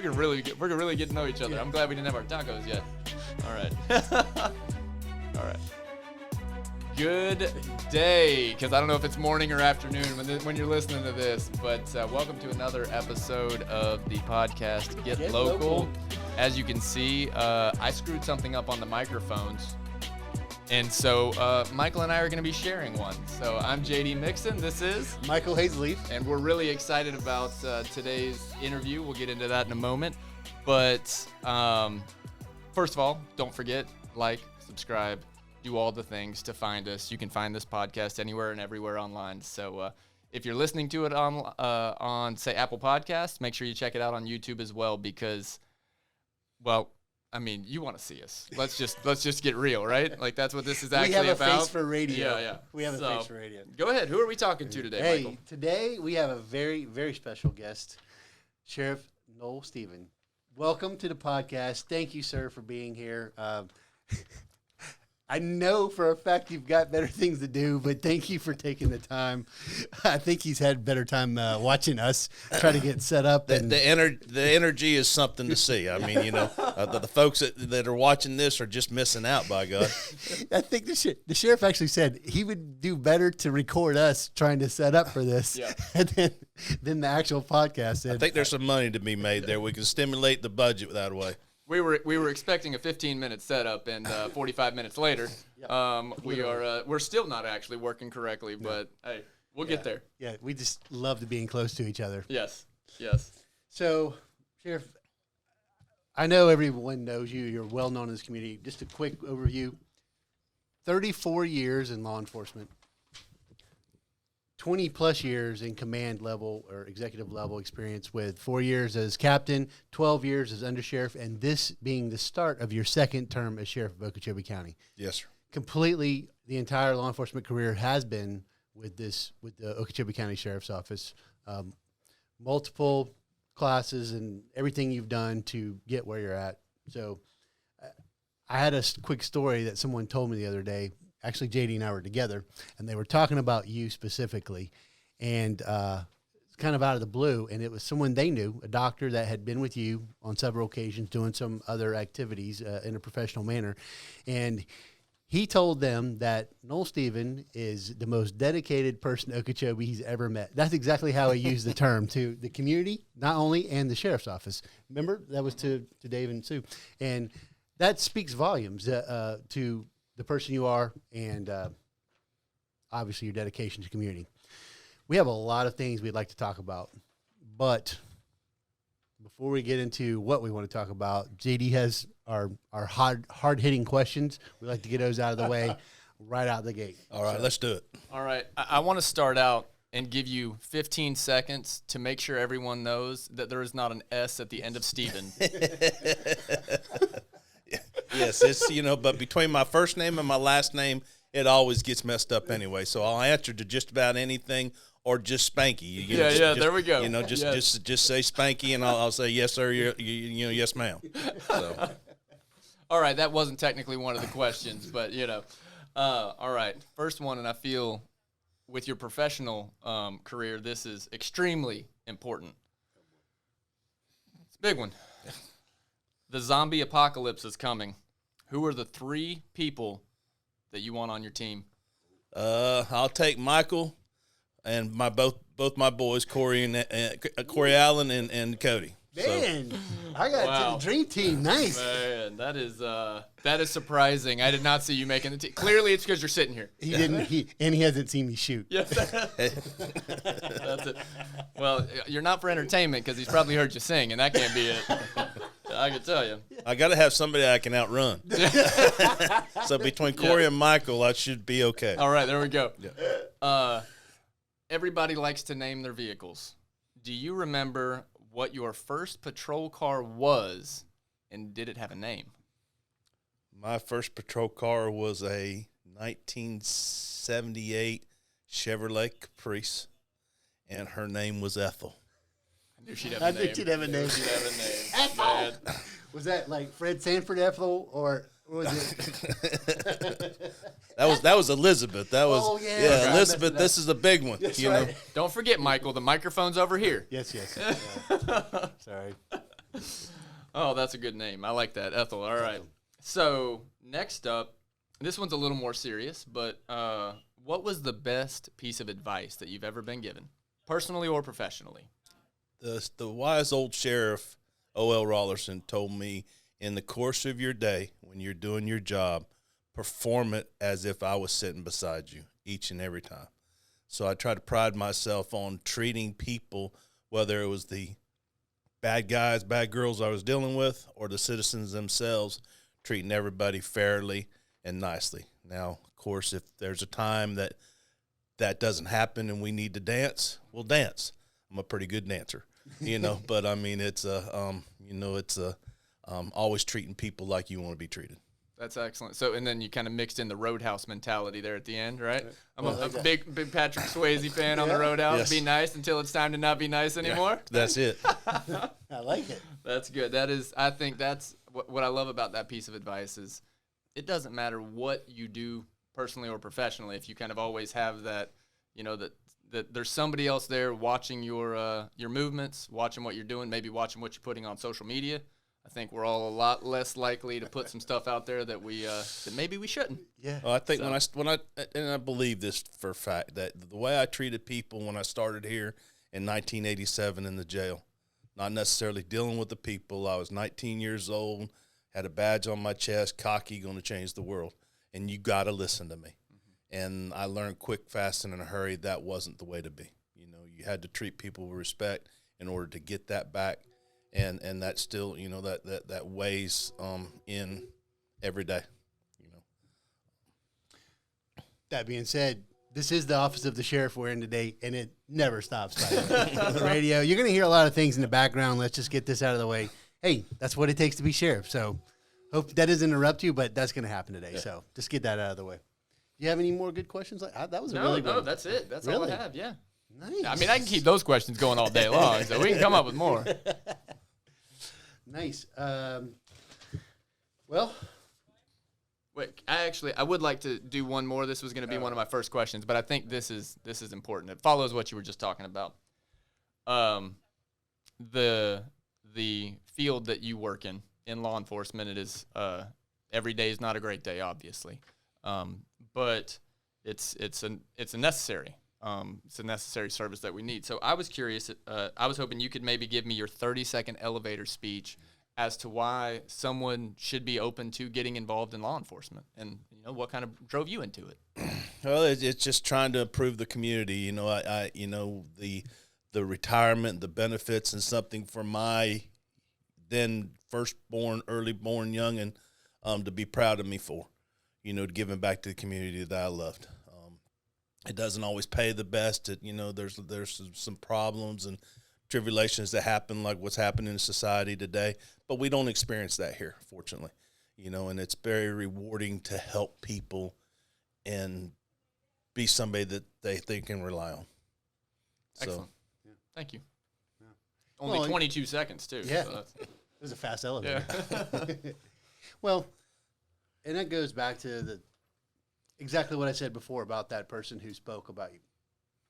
we're gonna really get to know each other. I'm glad we didn't have our tacos yet. All right. All right. Good day, because I don't know if it's morning or afternoon when you're listening to this, but welcome to another episode of the podcast Get Local. As you can see, I screwed something up on the microphones, and so Michael and I are going to be sharing one. So I'm JD Mixon, this is Michael Hazleaf, and we're really excited about today's interview. We'll get into that in a moment, but first of all, don't forget, like, subscribe, do all the things to find us. You can find this podcast anywhere and everywhere online. So if you're listening to it on say Apple Podcasts, make sure you check it out on YouTube as well, because, well, I mean, you want to see us. Let's just get real, right? Like, that's what this is actually about. We have a face for radio. Yeah. We have a face for radio. Go ahead. Who are we talking to today, Michael? Today we have a very, very special guest, Sheriff Noel Stephen. Welcome to the podcast. Thank you, sir, for being here. I know for a fact you've got better things to do, but thank you for taking the time. I think he's had better time watching us try to get set up. And the energy is something to see. I mean, the folks that are watching this are just missing out, by God. I think the sheriff actually said he would do better to record us trying to set up for this than the actual podcast. I think there's some money to be made there. We can stimulate the budget that way. We were expecting a 15-minute setup, and 45 minutes later, we're still not actually working correctly. But hey, we'll get there. Yeah, we just love being close to each other. Yes. So, Sheriff, I know everyone knows you. You're well known in this community. Just a quick overview: 34 years in law enforcement, 20 plus years in command level or executive level experience, with 4 years as captain, 12 years as undersheriff, and this being the start of your second term as sheriff of Okeechobee County. Yes, sir. Completely, the entire law enforcement career has been with the Okeechobee County Sheriff's Office. Multiple classes and everything you've done to get where you're at. So I had a quick story that someone told me the other day. Actually, JD and I were together, and they were talking about you specifically, and it's kind of out of the blue, and it was someone they knew, a doctor that had been with you on several occasions doing some other activities in a professional manner, and he told them that Noel Stephen is the most dedicated person Okeechobee he's ever met. That's exactly how he used the term to the community, not only, and the sheriff's office. Remember, that was to Dave and Sue, and that speaks volumes to the person you are, and obviously your dedication to community. We have a lot of things we'd like to talk about, but before we get into what we want to talk about, JD has our hard-hitting questions. We like to get those out of the way right out the gate. All right, let's do it. All right, I want to start out and give you 15 seconds to make sure everyone knows that there is not an S at the end of Stephen. Yes, it's, but between my first name and my last name, it always gets messed up anyway. So I'll answer to just about anything, or just Spanky. There we go. Just say Spanky, and I'll say yes, sir. Yes, ma'am. So. All right, that wasn't technically one of the questions, but all right, first one, and I feel with your professional career, this is extremely important. It's a big one. The zombie apocalypse is coming. Who are the 3 people that you want on your team? I'll take Michael and both my boys, Corey Corey Allen and Cody. Man, I got the dream team. Nice. Man, that is surprising. I did not see you making the team. Clearly, it's because you're sitting here. He didn't. He hasn't seen me shoot. Yes. That's it. Well, you're not for entertainment because he's probably heard you sing, and that can't be it. I can tell you. I got to have somebody I can outrun. So between Corey and Michael, I should be okay. All right, there we go. Yeah. Everybody likes to name their vehicles. Do you remember what your first patrol car was, and did it have a name? My first patrol car was a 1978 Chevrolet Caprice, and her name was Ethel. I knew she'd have a name. Ethel! Was that like Fred Sanford Ethel, or was it? that was Elizabeth. That was Okay, Elizabeth. This is a big one. That's you right. know. Don't forget, Michael, the microphone's over here. Yes. Sorry. Oh, that's a good name. I like that, Ethel. All right. So next up, this one's a little more serious, but what was the best piece of advice that you've ever been given, personally or professionally? The wise old sheriff, O.L. Rollerson, told me, in the course of your day, when you're doing your job, perform it as if I was sitting beside you each and every time. So I try to pride myself on treating people, whether it was the bad guys, bad girls I was dealing with, or the citizens themselves, treating everybody fairly and nicely. Now, of course, if there's a time that doesn't happen and we need to dance, we'll dance. I'm a pretty good dancer, but I mean, it's always treating people like you want to be treated. That's excellent. So, and then you kind of mixed in the Roadhouse mentality there at the end, right? I'm Well, a big Patrick Swayze fan on the Roadhouse. Yes. Be nice until it's time to not be nice anymore. That's it. I like it. That's good. I think that's what I love about that piece of advice is it doesn't matter what you do personally or professionally. If you kind of always have that, that there's somebody else there watching your movements, watching what you're doing, maybe watching what you're putting on social media. I think we're all a lot less likely to put some stuff out there that that maybe we shouldn't. Yeah. Well, I think I believe this for a fact, that the way I treated people when I started here in 1987 in the jail, not necessarily dealing with the people. I was 19 years old, had a badge on my chest, cocky, going to change the world, and you got to listen to me. Mm-hmm. And I learned quick, fast, and in a hurry that wasn't the way to be. You had to treat people with respect in order to get that back. And that still, that weighs in every day. That being said, this is the office of the sheriff we're in today, and it never stops. By the radio, you're going to hear a lot of things in the background. Let's just get this out of the way. Hey, that's what it takes to be sheriff. So, hope that doesn't interrupt you, but that's going to happen today. Yeah. So, just get that out of the way. Do you have any more good questions? That was a really good one. No, that's it. That's all I have. Yeah. Nice. I mean, I can keep those questions going all day long, so we can come up with more. Nice. Well, wait. I would like to do one more. This was going to be one of my first questions, but I think this is important. It follows what you were just talking about. The field that you work in law enforcement, it is every day is not a great day, obviously, but it's a necessary. It's a necessary service that we need. So I was curious. I was hoping you could maybe give me your 30-second elevator speech as to why someone should be open to getting involved in law enforcement, and what kind of drove you into it. Well, it's just trying to improve the community. The retirement, the benefits, and something for my then firstborn, early born youngin' to be proud of me for. Giving back to the community that I loved. It doesn't always pay the best. There's some problems and tribulations that happen, like what's happening in society today. But we don't experience that here, fortunately. And it's very rewarding to help people and be somebody that they can rely on. Excellent. Yeah. Thank you. Yeah. Only 22 seconds, too. Yeah. So It was a fast elevator. Yeah. Well, and that goes back to exactly what I said before about that person who spoke about you.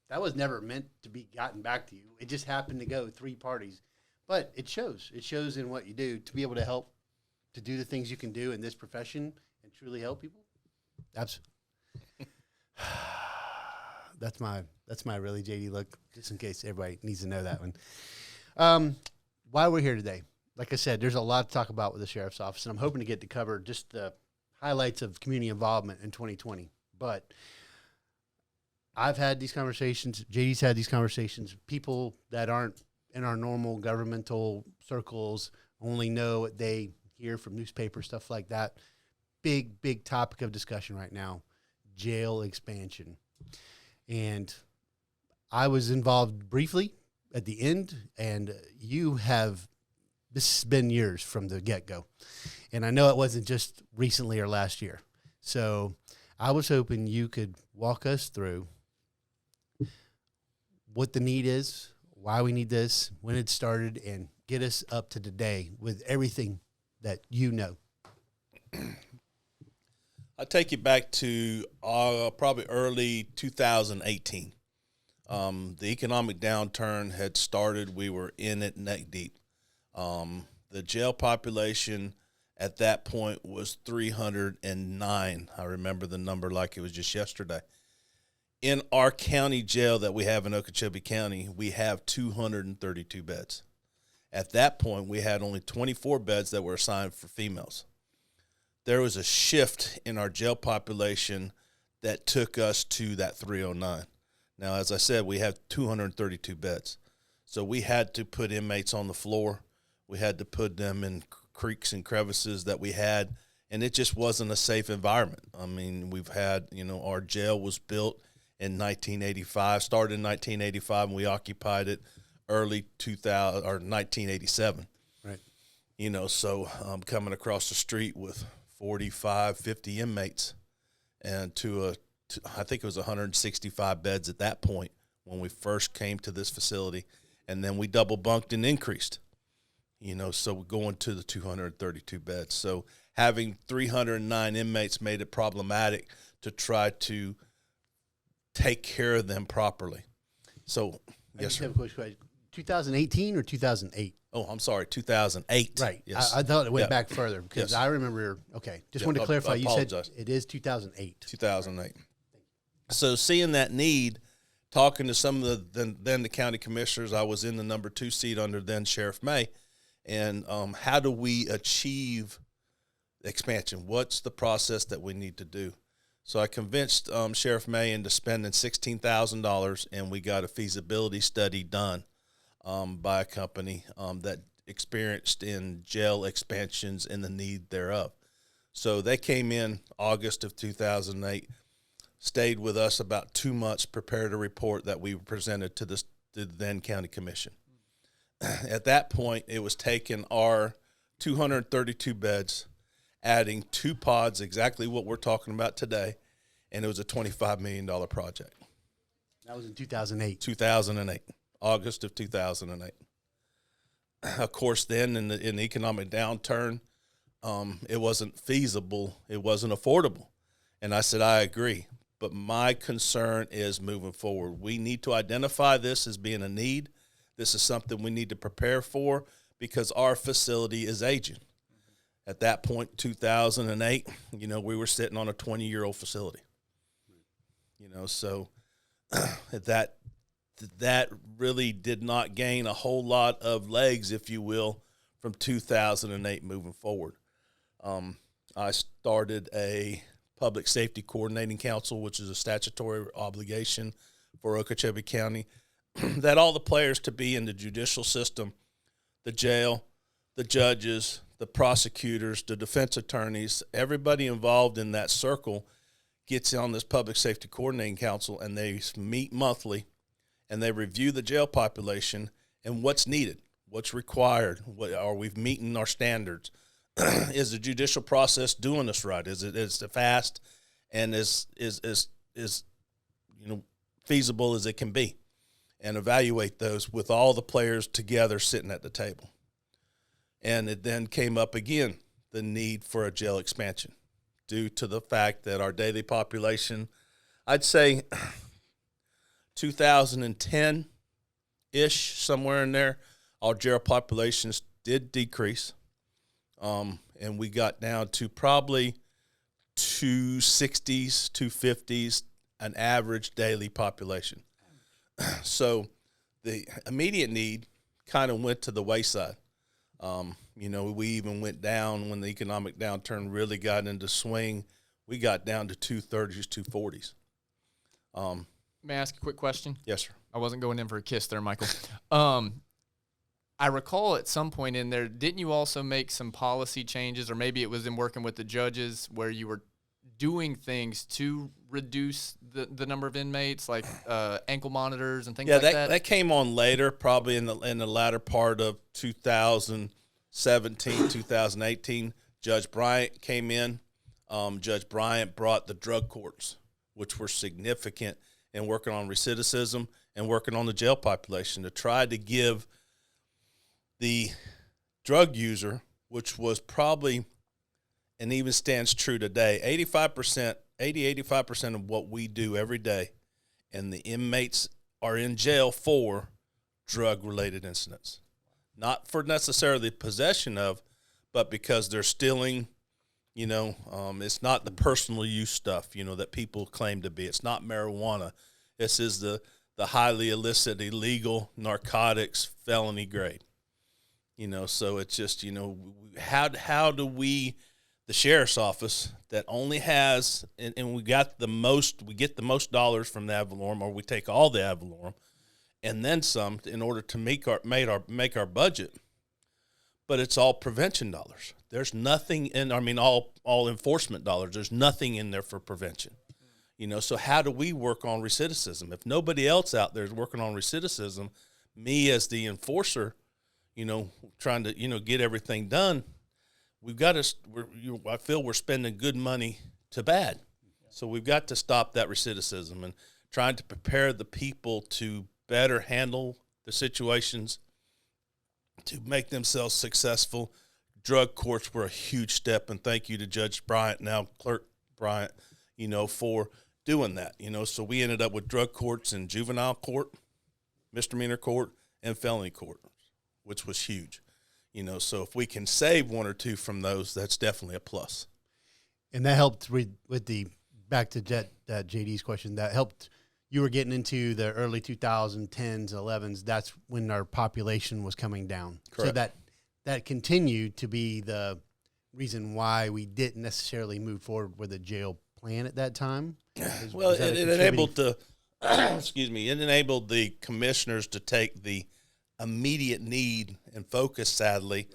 That was never meant to be gotten back to you. It just happened to go 3 parties. But it shows. It shows in what you do to be able to help, to do the things you can do in this profession and truly help people. Absolutely. That's my really JD look, just in case everybody needs to know that one. Why we're here today, like I said, there's a lot to talk about with the sheriff's office, and I'm hoping to get to cover just the highlights of community involvement in 2020. But I've had these conversations, JD's had these conversations, people that aren't in our normal governmental circles only know what they hear from newspapers, stuff like that. Big topic of discussion right now, jail expansion. And I was involved briefly at the end, and this has been years from the get-go. And I know it wasn't just recently or last year. So I was hoping you could walk us through what the need is, why we need this, when it started, and get us up to today with everything that you know. I'll take you back to probably early 2018. The economic downturn had started. We were in it neck deep. The jail population at that point was 309. I remember the number like it was just yesterday. In our county jail that we have in Okeechobee County, we have 232 beds. At that point, we had only 24 beds that were assigned for females. There was a shift in our jail population that took us to that 309. Now, as I said, we have 232 beds. So we had to put inmates on the floor. We had to put them in creeks and crevices that we had, and it just wasn't a safe environment. I mean, we've had, our jail was built in 1985, started in 1985, and we occupied it early 2000 or 1987. Right. So I'm coming across the street with 45, 50 inmates, and I think it was 165 beds at that point when we first came to this facility, and then we double bunked and increased. So we're going to the 232 beds. So having 309 inmates made it problematic to try to take care of them properly. So, yes, sir. I have a question. 2018 or 2008? Oh, I'm sorry, 2008. Right. Yes. I thought it went Yeah. back further because Yes. I remember. Okay, just Yeah, wanted to clarify. I You said apologize. it is 2008. 2008. So seeing that need, talking to some of the county commissioners, I was in the number 2 seat under then Sheriff May, and how do we achieve expansion? What's the process that we need to do? So I convinced Sheriff May into spending $16,000, and we got a feasibility study done by a company that experienced in jail expansions and the need thereof. So they came in August of 2008, stayed with us about 2 months, prepared a report that we presented to the then county commission. At that point, it was taking our 232 beds, adding 2 pods, exactly what we're talking about today, and it was a $25 million project. That was in 2008. 2008, August of 2008. Of course, then in the economic downturn, it wasn't feasible. It wasn't affordable. And I said, I agree. But my concern is moving forward. We need to identify this as being a need. This is something we need to prepare for because our facility is aging. At that point, 2008, we were sitting on a 20-year-old facility. So that really did not gain a whole lot of legs, if you will, from 2008 moving forward. I started a Public Safety Coordinating Council, which is a statutory obligation for Okeechobee County, that all the players to be in the judicial system, the jail, the judges, the prosecutors, the defense attorneys, everybody involved in that circle gets on this Public Safety Coordinating Council, and they meet monthly, and they review the jail population and what's needed, what's required, are we meeting our standards? Is the judicial process doing this right? Is it fast and is feasible as it can be? And evaluate those with all the players together sitting at the table. And it then came up again, the need for a jail expansion due to the fact that our daily population, I'd say 2010-ish, somewhere in there, our jail populations did decrease. And we got down to probably 260s, 250s, an average daily population. So the immediate need kind of went to the wayside. We even went down when the economic downturn really got into swing. We got down to 230s, 240s. May I ask a quick question? Yes, sir. I wasn't going in for a kiss there, Michael. I recall at some point in there, didn't you also make some policy changes, or maybe it was in working with the judges where you were doing things to reduce the number of inmates, like ankle monitors and things like that? That came on later, probably in the latter part of 2017, 2018. Judge Bryant came in. Judge Bryant brought the drug courts, which were significant in working on recidivism and working on the jail population to try to give the drug user, which was probably, and even stands true today, 85% of what we do every day, and the inmates are in jail for drug-related incidents. not for necessarily possession of, but because they're stealing. It's not the personal use stuff, that people claim to be. It's not marijuana. This is the highly illicit, illegal narcotics, felony grade. So it's just, how do we, the sheriff's office that only has, and we get the most dollars from the ad valorem, or we take all the ad valorem and then some in order to make our budget. But it's all prevention dollars. There's nothing all enforcement dollars. There's nothing in there for prevention. So how do we work on recidivism? If nobody else out there is working on recidivism, me as the enforcer, trying to, get everything done, I feel we're spending good money to bad. So we've got to stop that recidivism and trying to prepare the people to better handle the situations, to make themselves successful. Drug courts were a huge step, and thank you to Judge Bryant, now Clerk Bryant, for doing that. So we ended up with drug courts in juvenile court, misdemeanor court, and felony court, which was huge. So if we can save one or two from those, that's definitely a plus. And that helped with back to JD's question, that helped. You were getting into the early 2010s, 11s. That's when our population was coming down. Correct. So that continued to be the reason why we didn't necessarily move forward with a jail plan at that time. It enabled it enabled the commissioners to take the immediate need and focus, sadly,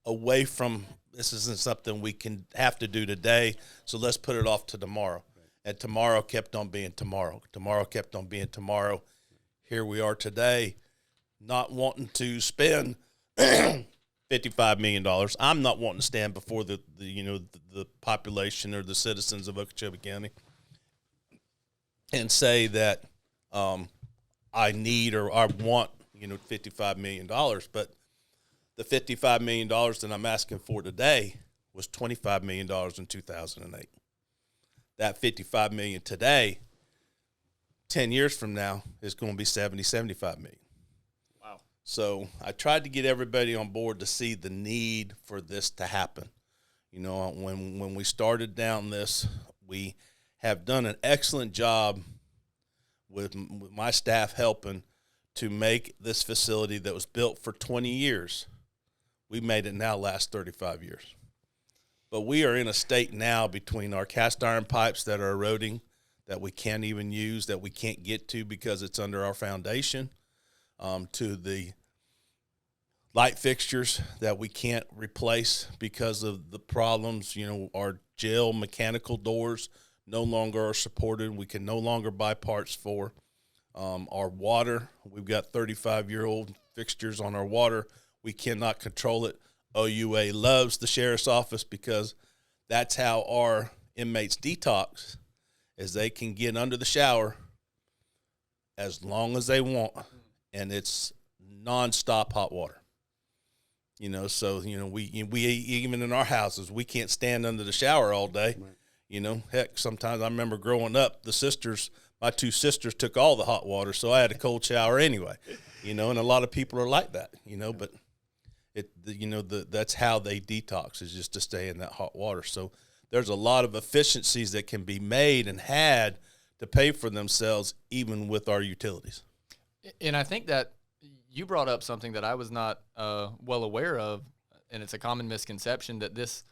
away from, this isn't something we can have to do today, so let's put it off to tomorrow. And tomorrow kept on being tomorrow. Tomorrow kept on being tomorrow. Here we are today, not wanting to spend $55 million. I'm not wanting to stand before the population or the citizens of Okeechobee County and say that I need or I want $55 million. But the $55 million that I'm asking for today was $25 million in 2008. That $55 million today, 10 years from now, is going to be $75 million. Wow. So I tried to get everybody on board to see the need for this to happen. When we started down this, we have done an excellent job with my staff helping to make this facility that was built for 20 years. We made it now last 35 years. But we are in a state now between our cast iron pipes that are eroding, that we can't even use, that we can't get to because it's under our foundation, to the light fixtures that we can't replace because of the problems. Our jail mechanical doors no longer are supported. We can no longer buy parts for our water. We've got 35-year-old fixtures on our water. We cannot control it. OUA loves the sheriff's office because that's how our inmates detox, is they can get under the shower as long as they want, and it's nonstop hot water. So we even in our houses, we can't stand under the shower all day. Right. Heck, sometimes I remember growing up, my two sisters took all the hot water, so I had a cold shower anyway. And a lot of people are like that. But that's how they detox, is just to stay in that hot water. So there's a lot of efficiencies that can be made and had to pay for themselves, even with our utilities. And I think that you brought up something that I was not well aware of, and it's a common misconception that this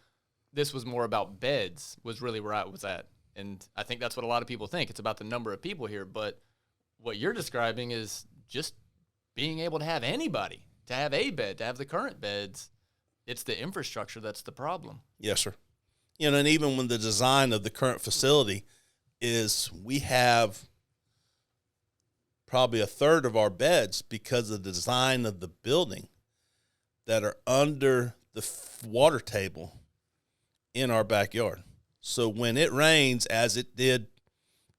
was more about beds, was really where I was at. And I think that's what a lot of people think. It's about the number of people here. But what you're describing is just being able to have anybody, to have a bed, to have the current beds. It's the infrastructure that's the problem. Yes, sir. And even when the design of the current facility is, we have probably a third of our beds, because of the design of the building, that are under the water table in our backyard. So when it rains, as it did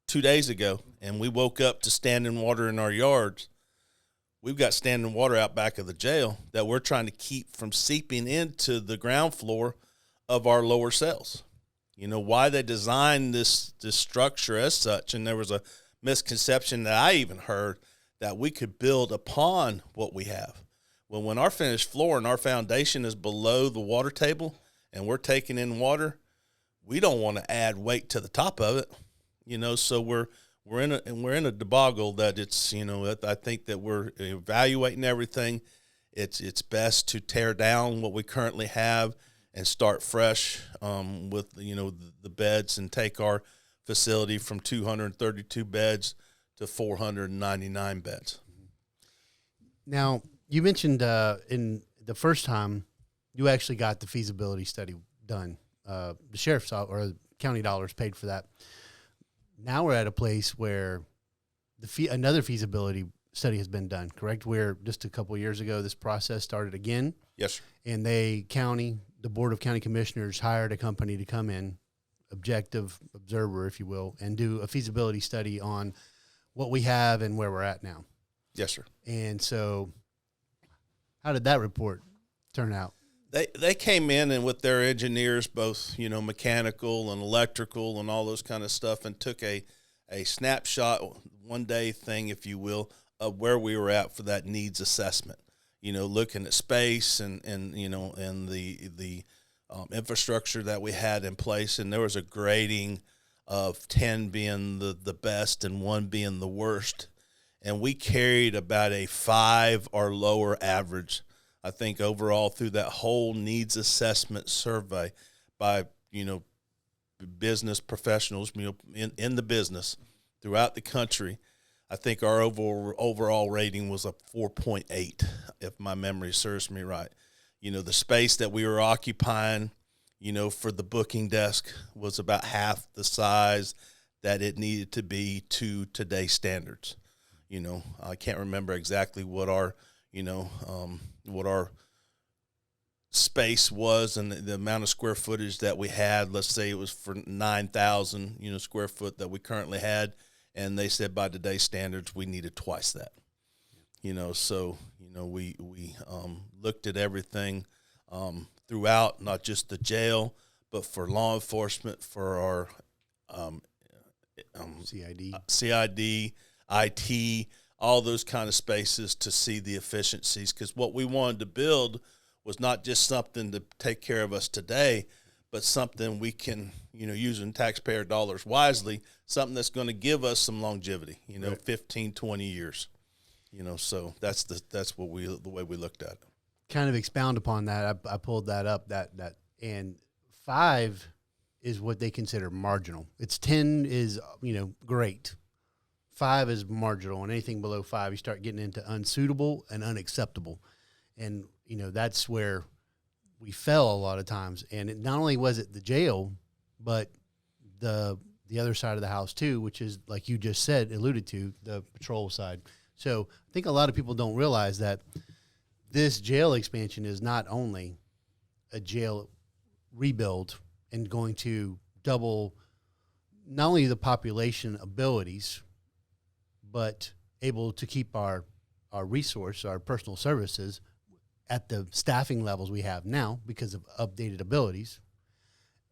2 days ago, and we woke up to standing water in our yards, we've got standing water out back of the jail that we're trying to keep from seeping into the ground floor of our lower cells. Why they designed this structure as such, and there was a misconception that I even heard that we could build upon what we have. Well, when our finished floor and our foundation is below the water table and we're taking in water, we don't want to add weight to the top of it, so we're in a debacle that it's, I think that we're evaluating everything. It's best to tear down what we currently have and start fresh with, the beds, and take our facility from 232 beds to 499 beds. Now, you mentioned in the first time you actually got the feasibility study done. The sheriff's or county dollars paid for that. Now we're at a place where another feasibility study has been done, correct? Where just a couple of years ago, this process started again. Yes, sir. And the Board of County Commissioners hired a company to come in, objective observer, if you will, and do a feasibility study on what we have and where we're at now. Yes, sir. And so how did that report turn out? They came in and with their engineers, both, mechanical and electrical and all those kind of stuff, and took a snapshot, one day thing, if you will, of where we were at for that needs assessment. Looking at space and the infrastructure that we had in place, and there was a grading of 10 being the best and 1 being the worst, and we carried about a 5 or lower average, I think, overall through that whole needs assessment survey by, business professionals, in the business throughout the country. I think our overall rating was a 4.8, if my memory serves me right. The space that we were occupying, for the booking desk was about half the size that it needed to be to today's standards. I can't remember exactly what our space was and the amount of square footage that we had. Let's say it was for 9,000, square foot that we currently had. And they said by today's standards, we needed twice that. So we looked at everything throughout, not just the jail, but for law enforcement, for our CID, IT, all those kind of spaces to see the efficiencies. Because what we wanted to build was not just something to take care of us today, but something we can, using taxpayer dollars wisely, something that's going to give us some longevity, right. 15, 20 years, so that's the way we looked at it. Kind of expound upon that. I pulled that up, and 5 is what they consider marginal. It's 10 is, great. 5 is marginal, and anything below 5, you start getting into unsuitable and unacceptable. And, that's where we fell a lot of times. And not only was it the jail, but the other side of the house too, which is, like you just said, alluded to, the patrol side. So I think a lot of people don't realize that this jail expansion is not only a jail rebuild and going to double not only the population abilities, but able to keep our resource, our personal services at the staffing levels we have now because of updated abilities,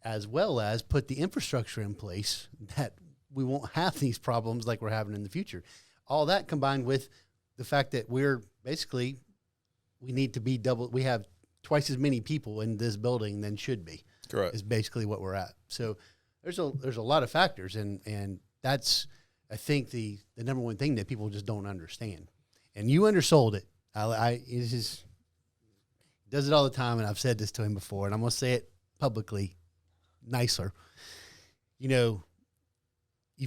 as well as put the infrastructure in place that we won't have these problems like we're having in the future. All that combined with the fact that we need to be we have twice as many people in this building than should be. Correct. Is basically what we're at. So there's a lot of factors, and that's, I think, the number one thing that people just don't understand. And you undersold it. He does it all the time, and I've said this to him before, and I'm going to say it publicly nicer. You've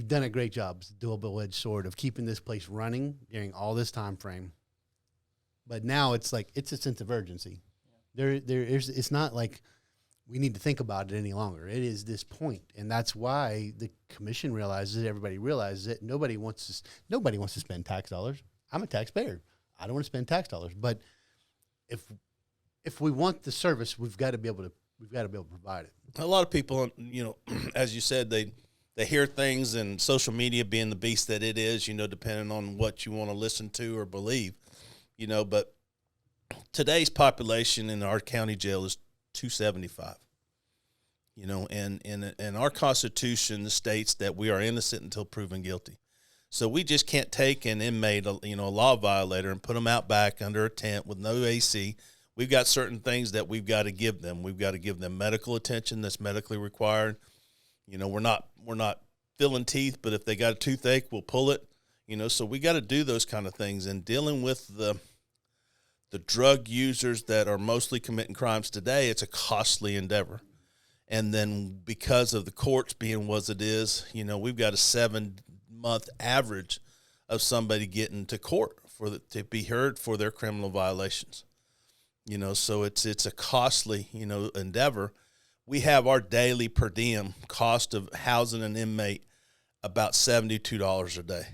done a great job, it's a double-edged sword, of keeping this place running during all this time frame. But now it's like, it's a sense of urgency. It's not like we need to think about it any longer. It is this point, and that's why the commission realizes it, everybody realizes it. Nobody wants to spend tax dollars. I'm a taxpayer. I don't want to spend tax dollars. But if we want the service, we've got to be able to provide it. A lot of people, as you said, they hear things, and social media being the beast that it is, depending on what you want to listen to or believe, but today's population in our county jail is 275, and our Constitution states that we are innocent until proven guilty. So we just can't take an inmate, a law violator, and put them out back under a tent with no AC. We've got certain things that we've got to give them. We've got to give them medical attention that's medically required. We're not filling teeth, but if they got a toothache, we'll pull it. So we got to do those kind of things. And dealing with the drug users that are mostly committing crimes today, it's a costly endeavor. And then because of the courts being what it is, we've got a 7-month average of somebody getting to court to be heard for their criminal violations. So it's a costly, endeavor. We have our daily per diem cost of housing an inmate about $72 a day.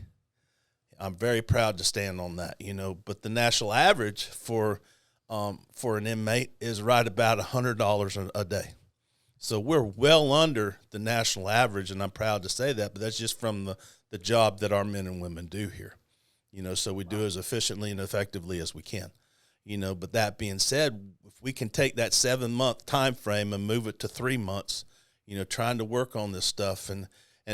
I'm very proud to stand on that, but the national average for an inmate is right about $100 a day. So we're well under the national average, and I'm proud to say that, but that's just from the job that our men and women do here. So we do as efficiently and effectively as we can. But that being said, if we can take that 7-month time frame and move it to 3 months, trying to work on this stuff and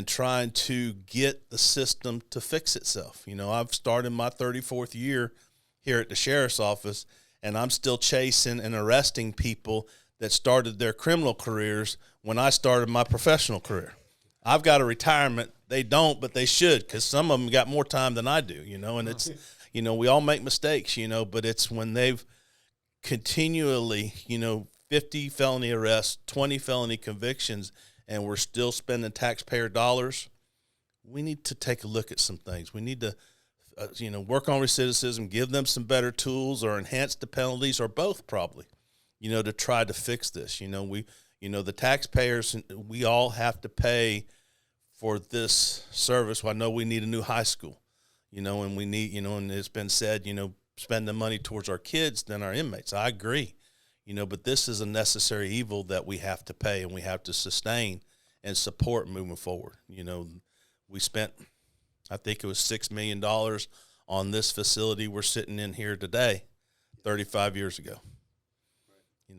trying to get the system to fix itself. I've started my 34th year here at the sheriff's office, and I'm still chasing and arresting people that started their criminal careers when I started my professional career. I've got a retirement. They don't, but they should, because some of them got more time than I do, and it's, we all make mistakes, but it's when they've continually, 50 felony arrests, 20 felony convictions, and we're still spending taxpayer dollars. We need to take a look at some things. We need to, work on recidivism, give them some better tools, or enhance the penalties, or both probably, to try to fix this. The taxpayers, we all have to pay for this service. Well, I know we need a new high school, and we need, and it's been said, spend the money towards our kids than our inmates. I agree, but this is a necessary evil that we have to pay and we have to sustain and support moving forward. We spent, I think it was $6 million on this facility we're sitting in here today 35 years ago.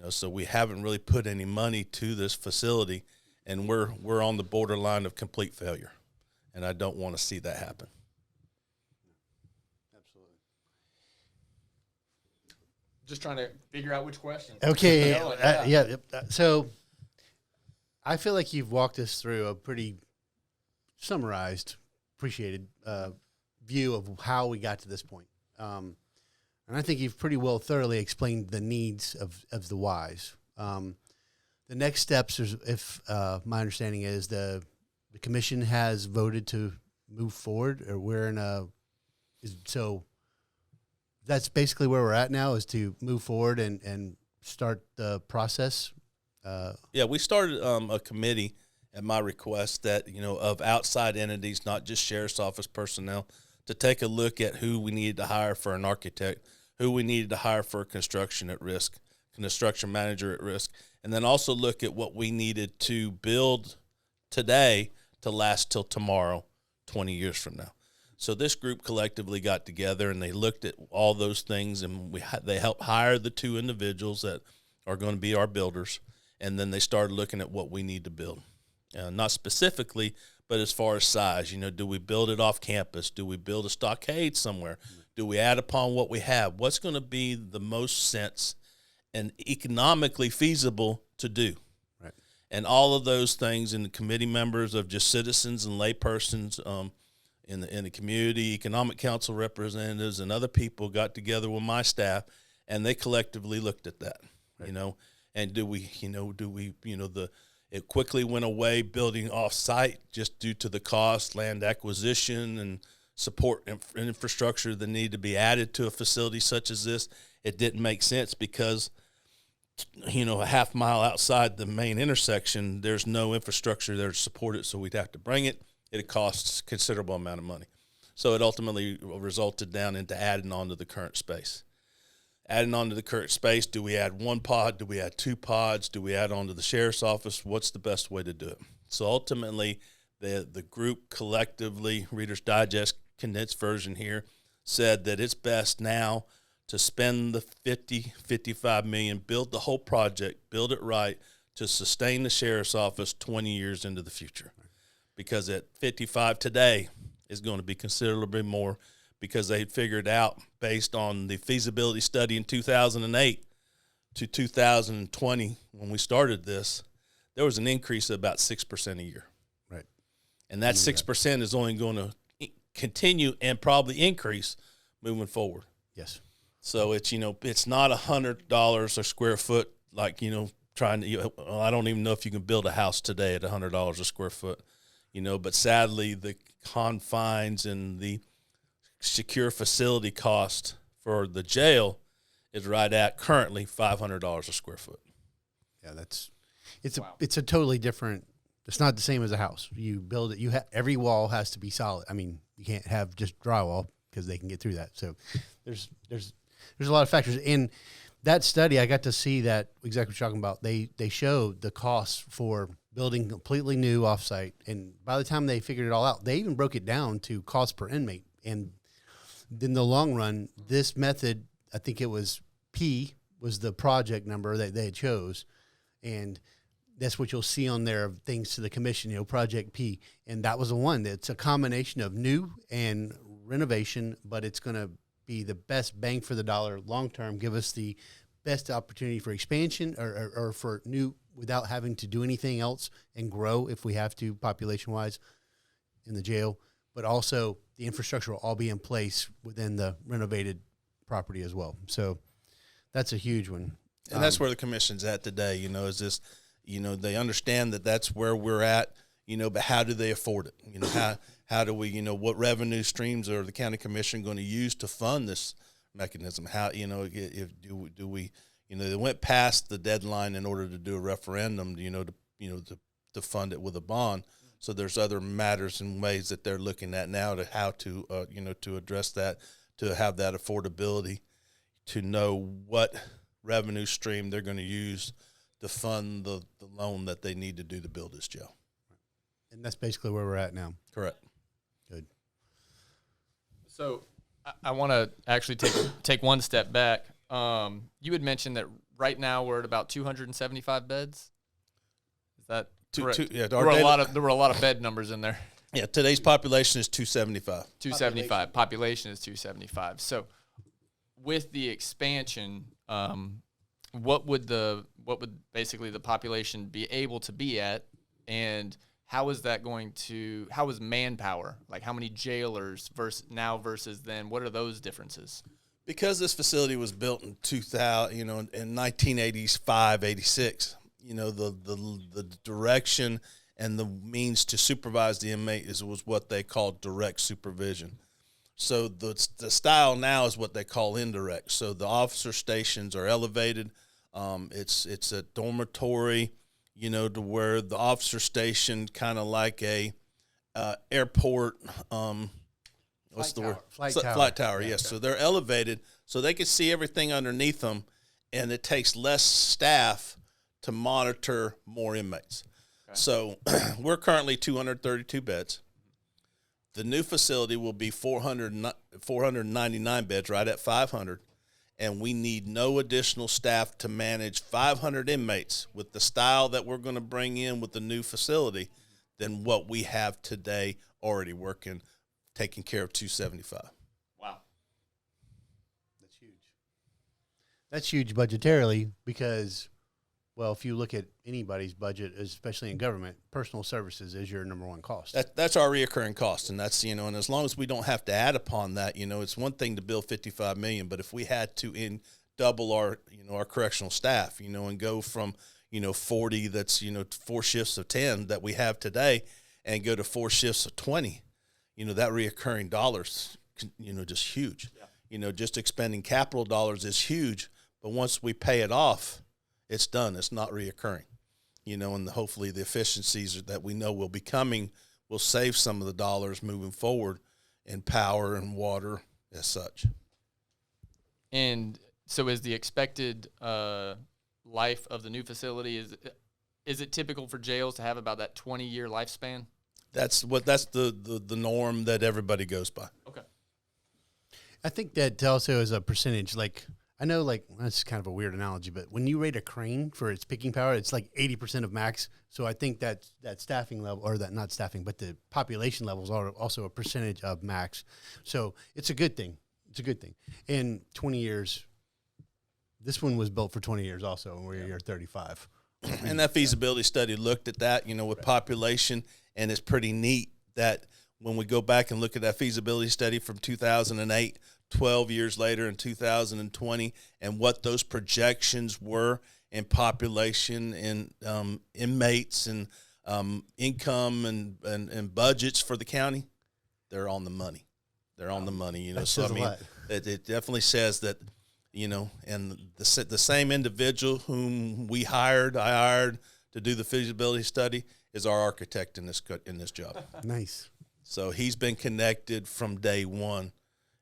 So we haven't really put any money to this facility, and we're on the borderline of complete failure, and I don't want to see that happen. Absolutely. Just trying to figure out which question. Okay. So I feel like you've walked us through a pretty summarized, appreciated view of how we got to this point. And I think you've pretty well thoroughly explained the needs of the whys. The next steps is, if my understanding is, the commission has voted to move forward, or we're in so that's basically where we're at now, is to move forward and start the process. Yeah, we started a committee at my request that, of outside entities, not just sheriff's office personnel, to take a look at who we needed to hire for an architect, who we needed to hire for a construction manager at risk, and then also look at what we needed to build today to last till tomorrow, 20 years from now. So this group collectively got together and they looked at all those things, and they helped hire the 2 individuals that are going to be our builders, and then they started looking at what we need to build. Not specifically, but as far as size, do we build it off campus? Do we build a stockade somewhere? Do we add upon what we have? What's going to be the most sense and economically feasible to do? Right. And all of those things, and the committee members of just citizens and laypersons in the community, economic council representatives, and other people got together with my staff, and they collectively looked at that, right. And it quickly went away building off-site just due to the cost, land acquisition, and support infrastructure that needed to be added to a facility such as this. It didn't make sense because, a half mile outside the main intersection, there's no infrastructure there to support it, so we'd have to bring it. It costs a considerable amount of money. So it ultimately resulted down into adding on to the current space. Adding on to the current space, do we add 1 pod? Do we add 2 pods? Do we add on to the sheriff's office? What's the best way to do it? So ultimately, the group collectively, Reader's Digest condensed version here, said that it's best now to spend the 55 million, build the whole project, build it right, to sustain the sheriff's office 20 years into the future. Because at 55 today, is going to be considerably more, because they figured out, based on the feasibility study in 2008 to 2020, when we started this, there was an increase of about 6% a year. Right. And that 6% is only going to continue and probably increase moving forward. Yes. So it's, it's not $100 a square foot, like, trying to, I don't even know if you can build a house today at $100 a square foot, but sadly the confines and the secure facility cost for the jail is right at currently $500 a square foot. Yeah, it's a totally different. It's not the same as a house. You build it. Every wall has to be solid. I mean, you can't have just drywall because they can get through that. So there's a lot of factors in that study. I got to see that exactly what you're talking about. They showed the costs for building completely new offsite, and by the time they figured it all out, they even broke it down to cost per inmate. And in the long run, this method, I think it was P was the project number that they chose, and that's what you'll see on there of things to the commission, Project P. And that was the one. It's a combination of new and renovation, but it's going to be the best bang for the dollar long term, give us the best opportunity for expansion or for new without having to do anything else, and grow if we have to population-wise in the jail. But also the infrastructure will all be in place within the renovated property as well. So that's a huge one. And that's where the commission's at today, is this, they understand that that's where we're at, but how do they afford it? How do we, what revenue streams are the county commission going to use to fund this mechanism? How, do we, they went past the deadline in order to do a referendum, to fund it with a bond. So there's other matters and ways that they're looking at now to how to, to address that, to have that affordability, to know what revenue stream they're going to use to fund the loan that they need to do to build this jail. And that's basically where we're at now. Correct. Good. So I want to actually take one step back. You had mentioned that right now we're at about 275 beds. Is that correct? Yeah, there were a lot of bed numbers in there. Yeah, today's population is 275. 275. Population is 275. So with the expansion, what would basically the population be able to be at, and how is manpower, like how many jailers versus then? What are those differences? Because this facility was built in 2000, in 1985, 86, the direction and the means to supervise the inmate was what they called direct supervision. So the style now is what they call indirect. So the officer stations are elevated. It's a dormitory, to where the officer station kind of like a airport. What's the word? Flight tower. Yes. So they're elevated, so they can see everything underneath them, and it takes less staff to monitor more inmates. Okay. So we're currently 232 beds. The new facility will be 499 beds, right at 500, and we need no additional staff to manage 500 inmates with the style that we're going to bring in with the new facility than what we have today already working, taking care of 275. Wow. That's huge. That's huge budgetarily because, well, if you look at anybody's budget, especially in government, personal services is your number one cost. That's our reoccurring cost, and that's, and as long as we don't have to add upon that, it's one thing to build $55 million, but if we had to double our, our correctional staff, and go from, 40 that's, 4 shifts of 10 that we have today and go to 4 shifts of 20, that reoccurring dollars, just huge. Yeah. Just expending capital dollars is huge, but once we pay it off, it's done. It's not reoccurring, and hopefully the efficiencies that we know will be coming will save some of the dollars moving forward in power and water as such. And so is the expected life of the new facility, is it typical for jails to have about that 20-year lifespan? That's the norm that everybody goes by. Okay. I think that also is a percentage. Like I know, like, that's kind of a weird analogy, but when you rate a crane for its picking power, it's like 80% of max. So I think that staffing level, or that not staffing, but the population levels are also a percentage of max. So it's a good thing. It's a good thing. In 20 years, this one was built for 20 years also, and we're year 35. And that feasibility study looked at that, with population, and it's pretty neat that when we go back and look at that feasibility study from 2008, 12 years later in 2020, and what those projections were in population and inmates and income and budgets for the county, they're on the money. They're on the money, So, I mean, it definitely says that, and the same individual whom I hired to do the feasibility study is our architect in this job. Nice. So he's been connected from day one,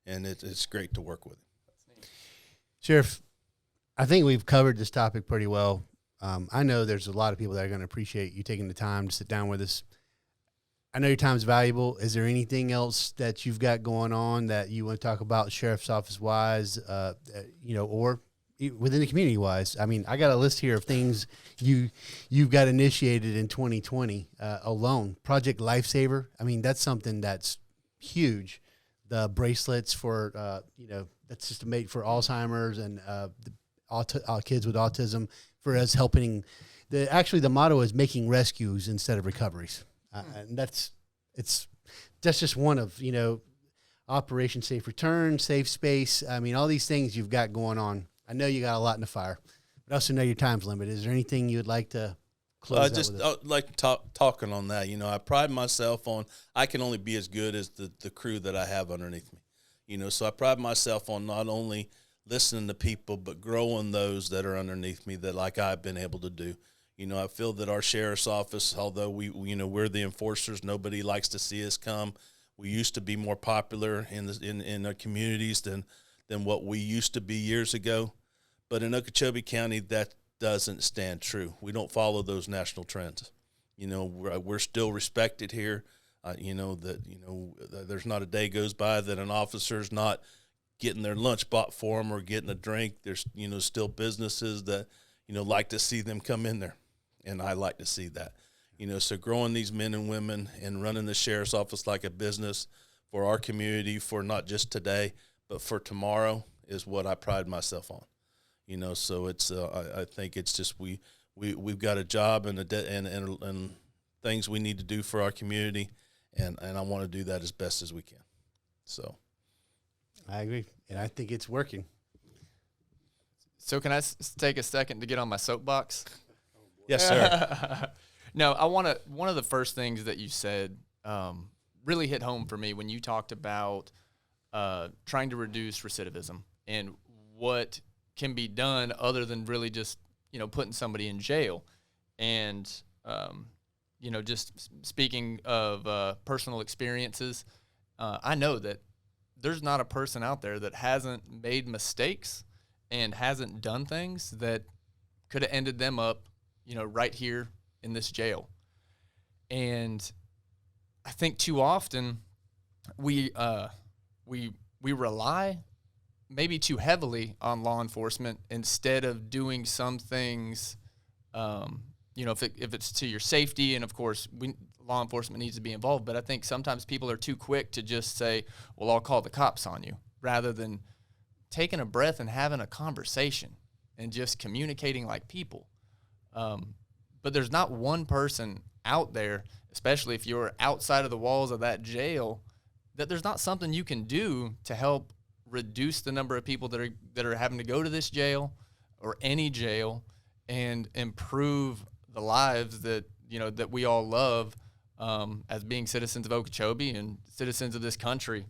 and it's great to work with him. Sheriff, I think we've covered this topic pretty well. I know there's a lot of people that are going to appreciate you taking the time to sit down with us. I know your time is valuable. Is there anything else that you've got going on that you want to talk about sheriff's office wise, or within the community wise? I mean, I got a list here of things you've got initiated in 2020 alone. Project Lifesaver. I mean, that's something that's huge. The bracelets for, that's just made for Alzheimer's and kids with autism, for us helping. The motto is making rescues instead of recoveries. And that's just one of, Operation Safe Return, Safe Space. I mean, all these things you've got going on. I know you got a lot in the fire, but I also know your time's limited. Is there anything you would like to close out with? I'd like to talking on that. I pride myself on, I can only be as good as the crew that I have underneath me. So I pride myself on not only listening to people, but growing those that are underneath me that like I've been able to do. I feel that our sheriff's office, although we're the enforcers, nobody likes to see us come. We used to be more popular in our communities than what we used to be years ago. But in Okeechobee County, that doesn't stand true. We don't follow those national trends. We're still respected here. There's not a day goes by that an officer's not getting their lunch bought for them or getting a drink. There's, still businesses that, like to see them come in there. And I like to see that, so growing these men and women and running the sheriff's office like a business for our community, for not just today, but for tomorrow, is what I pride myself on, so it's, I think it's just, we've got a job and things we need to do for our community. And I want to do that as best as we can. So I agree. And I think it's working. So can I take a second to get on my soapbox? Yes, sir. No, one of the first things that you said really hit home for me when you talked about trying to reduce recidivism and what can be done other than really just, putting somebody in jail. And, just speaking of personal experiences, I know that there's not a person out there that hasn't made mistakes and hasn't done things that could have ended them up, right here in this jail. And I think too often we rely maybe too heavily on law enforcement instead of doing some things, if it's to your safety, and of course law enforcement needs to be involved. But I think sometimes people are too quick to just say, well, I'll call the cops on you, rather than taking a breath and having a conversation and just communicating like people. But there's not one person out there, especially if you're outside of the walls of that jail, that there's not something you can do to help reduce the number of people that are having to go to this jail or any jail, and improve the lives that we all love as being citizens of Okeechobee and citizens of this country.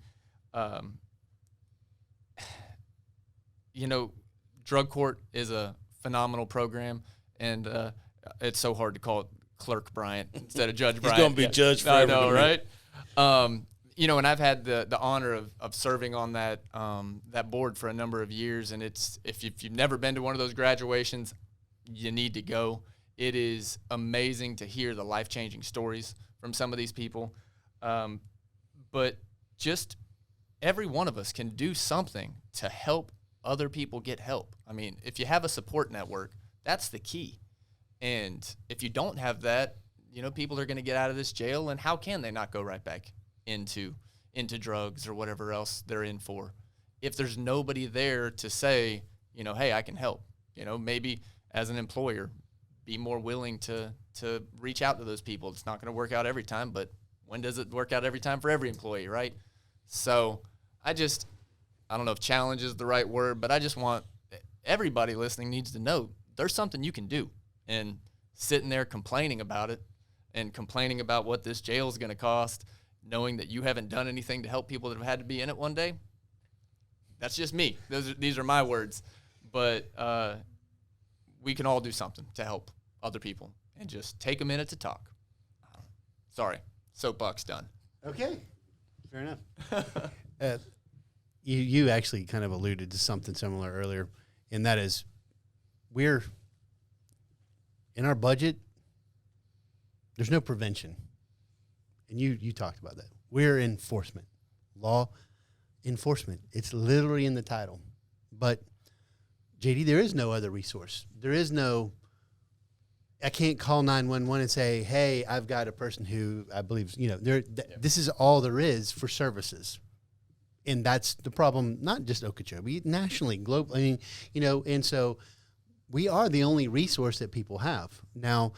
Drug court is a phenomenal program, and it's so hard to call it Clerk Bryant instead of Judge Bryant. He's going to be judge for everybody. I know, right? And I've had the honor of serving on that board for a number of years, and if you've never been to one of those graduations, you need to go. It is amazing to hear the life-changing stories from some of these people. But just every one of us can do something to help other people get help. I mean, if you have a support network, that's the key. And if you don't have that, you know, people are going to get out of this jail, and how can they not go right back into drugs or whatever else they're in for? If there's nobody there to say, you know, hey, I can help. You know, maybe as an employer, be more willing to reach out to those people. It's not going to work out every time, but when does it work out every time for every employee, right? So I don't know if challenge is the right word, but I just want everybody listening needs to know there's something you can do. And sitting there complaining about it and complaining about what this jail is going to cost, knowing that you haven't done anything to help people that have had to be in it one day, that's just me. These are my words. But we can all do something to help other people and just take a minute to talk. Sorry, soapbox done. Okay, fair enough. You actually kind of alluded to something similar earlier, and that is we're in our budget, there's no prevention. And you talked about that. We're enforcement. Law enforcement. It's literally in the title. But, JD, there is no other resource. There is no, I can't call 911 and say, hey, I've got a person who I believe, you know, this is all there is for services. And that's the problem, not just Okeechobee, nationally, globally. I mean, you know, and so we are the only resource that people have. Now,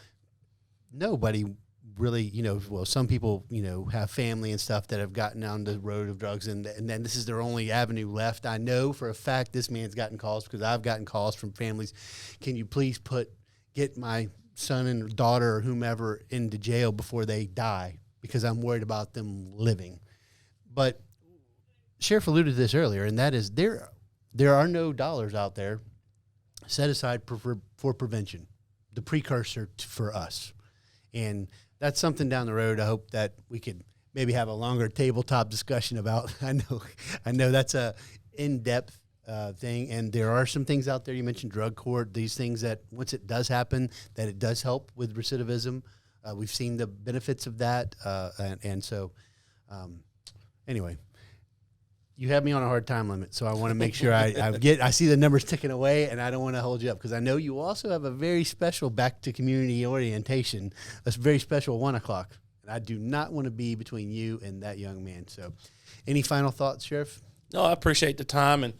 nobody really, you know, well, some people, you know, have family and stuff that have gotten down the road of drugs, and then this is their only avenue left. I know for a fact this man's gotten calls, because I've gotten calls from families. Can you please get my son and daughter or whomever into jail before they die, because I'm worried about them living. But Sheriff alluded to this earlier, and that is there are no dollars out there set aside for prevention, the precursor for us. And that's something down the road I hope that we could maybe have a longer tabletop discussion about. I know that's a in-depth thing, and there are some things out there. You mentioned drug court, these things that once it does happen, that it does help with recidivism. We've seen the benefits of that, and so anyway. You have me on a hard time limit, so I want to make sure I see the numbers ticking away, and I don't want to hold you up, because I know you also have a very special back to community orientation, a very special 1 o'clock, and I do not want to be between you and that young man. So, any final thoughts, Sheriff? No, I appreciate the time, and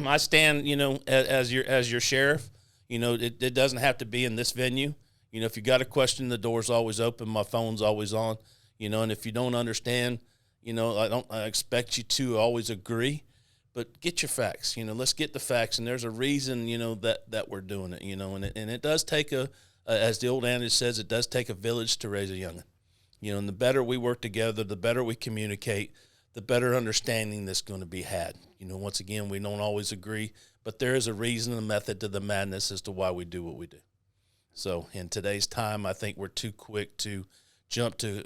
I stand, you know, as your sheriff. You know, it doesn't have to be in this venue. You know, if you got a question, the door's always open, my phone's always on. You know, and if you don't understand, you know, I expect you to always agree, but get your facts. You know, let's get the facts, and there's a reason, you know, that we're doing it. You know, and it does take as the old adage says, it does take a village to raise a young'un. You know, and the better we work together, the better we communicate, the better understanding that's going to be had. You know, once again, we don't always agree, but there is a reason and a method to the madness as to why we do what we do. So in today's time, I think we're too quick to jump to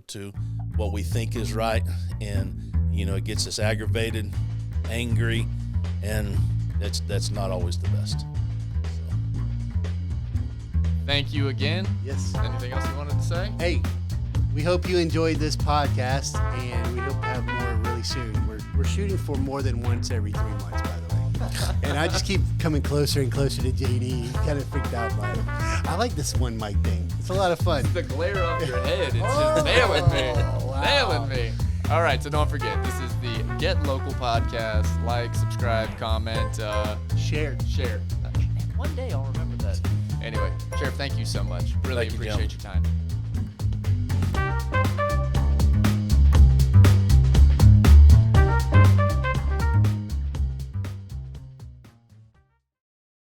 to what we think is right, and you know, it gets us aggravated, angry, and that's not always the best. So. Thank you again. Yes. Anything else you wanted to say? Hey, we hope you enjoyed this podcast, and we hope to have more really soon. We're shooting for more than once every 3 months, by the way. And I just keep coming closer and closer to JD. He kind of freaked out by it. I like this one mic thing. It's a lot of fun. The glare off your head, it's just nailing me. Wow. Nailing me. All right, so don't forget, this is the Get Local podcast. Like, subscribe, comment, Share. One day I'll remember that. Anyway, Sheriff, thank you so much. Really Thank you, appreciate your time.